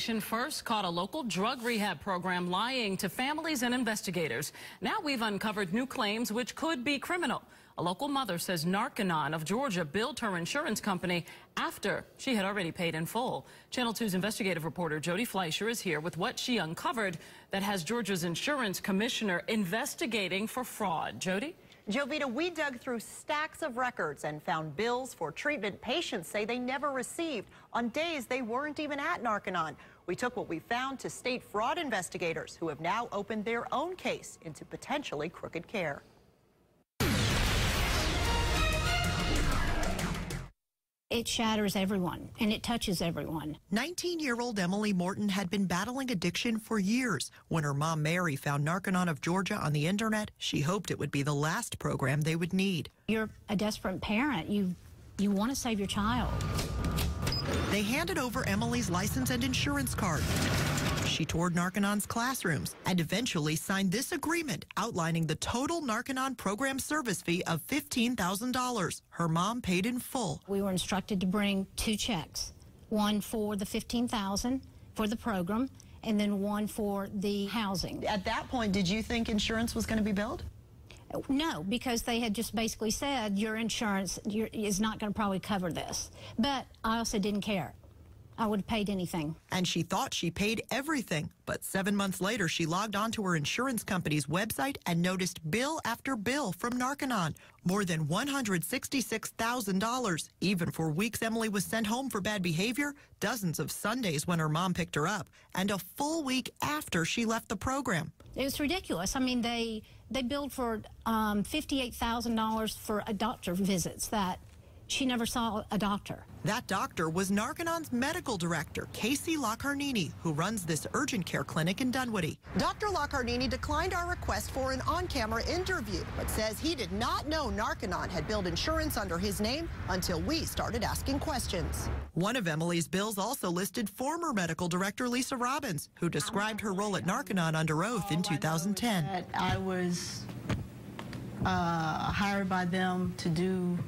nation first caught a local drug rehab program lying to families and investigators. Now we've uncovered new claims which could be criminal. A local mother says Narconon of Georgia billed her insurance company after she had already paid in full. Channel 2's investigative reporter Jody Fleischer is here with what she uncovered that has Georgia's insurance commissioner investigating for fraud. Jody? Jovita, we dug through stacks of records and found bills for treatment patients say they never received on days they weren't even at Narconon. We took what we found to state fraud investigators who have now opened their own case into potentially crooked care. It shatters everyone, and it touches everyone. 19-year-old Emily Morton had been battling addiction for years. When her mom, Mary, found Narconon of Georgia on the internet, she hoped it would be the last program they would need. You're a desperate parent. You want to save your child. They handed over Emily's license and insurance card. She toured Narconon's classrooms and eventually signed this agreement outlining the total Narconon program service fee of $15,000. Her mom paid in full. We were instructed to bring 2 checks, one for the $15,000 for the program and then one for the housing. At that point, did you think insurance was going to be billed? No, because they had just basically said your insurance is not going to probably cover this. But I also didn't care. I would have paid anything. And she thought she paid everything. But 7 months later, she logged onto her insurance company's website and noticed bill after bill from Narconon. More than $166,000. Even for weeks Emily was sent home for bad behavior, dozens of Sundays when her mom picked her up, and a full week after she left the program. It was ridiculous. I mean, they billed for $58,000 for a doctor visits that she never saw a doctor. That doctor was Narconon's medical director, Casey Locarnini, who runs this urgent care clinic in Dunwoody. Dr. Locarnini declined our request for an on-camera interview, but says he did not know Narconon had billed insurance under his name until we started asking questions. One of Emily's bills also listed former medical director Lisa Robbins, who described her role at Narconon under oath in 2010. I was hired by them to do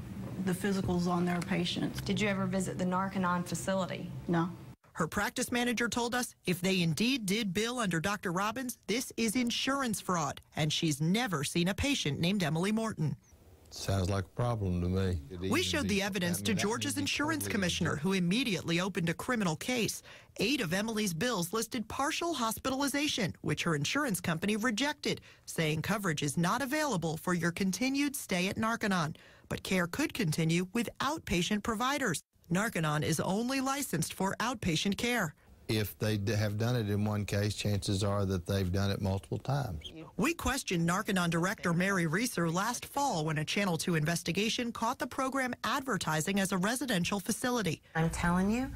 the physicals on their patients. Did you ever visit the Narconon facility? No. Her practice manager told us if they indeed did bill under Dr. Robbins, this is insurance fraud, and she's never seen a patient named Emily Morton. Sounds like a problem to me. We showed the evidence to Georgia's insurance commissioner, who immediately opened a criminal case. 8 of Emily's bills listed partial hospitalization, which her insurance company rejected, saying coverage is not available for your continued stay at Narconon. But care could continue with outpatient providers. Narconon is only licensed for outpatient care. If they have done it in one case, chances are that they've done it multiple times. We questioned Narconon director Mary Reeser last fall when a Channel 2 investigation caught the program advertising as a residential facility. I'm telling you,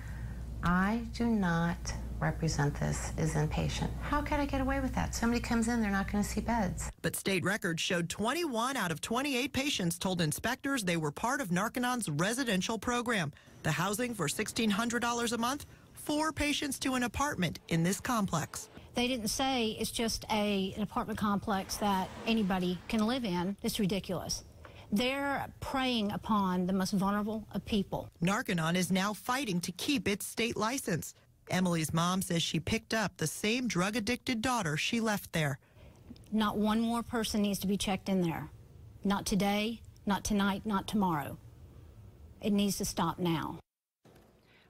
I do not represent this as inpatient. How could I get away with that? Somebody comes in, they're not going to see beds. But state records showed 21 out of 28 patients told inspectors they were part of Narconon's residential program. The housing for $1,600 a month, 4 patients to an apartment in this complex. They didn't say it's just an apartment complex that anybody can live in. It's ridiculous. They're preying upon the most vulnerable of people. Narconon is now fighting to keep its state license. Emily's mom says she picked up the same drug-addicted daughter she left there. Not one more person needs to be checked in there. Not today, not tonight, not tomorrow. It needs to stop now.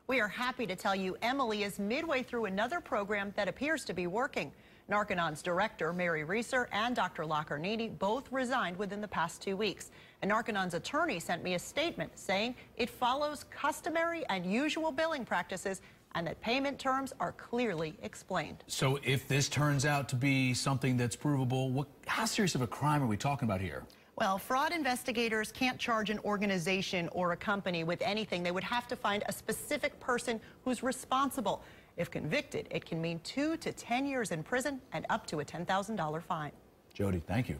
We are happy to tell you Emily is midway through another program that appears to be working. Narconon's director, Mary Reeser, and Dr. Locarnini both resigned within the past 2 weeks. And Narconon's attorney sent me a statement saying it follows customary and usual billing practices and that payment terms are clearly explained. So if this turns out to be something that's provable, how serious of a crime are we talking about here? Well, fraud investigators can't charge an organization or a company with anything. They would have to find a specific person who's responsible. If convicted, it can mean 2 to 10 years in prison and up to a $10,000 fine. Jody, thank you.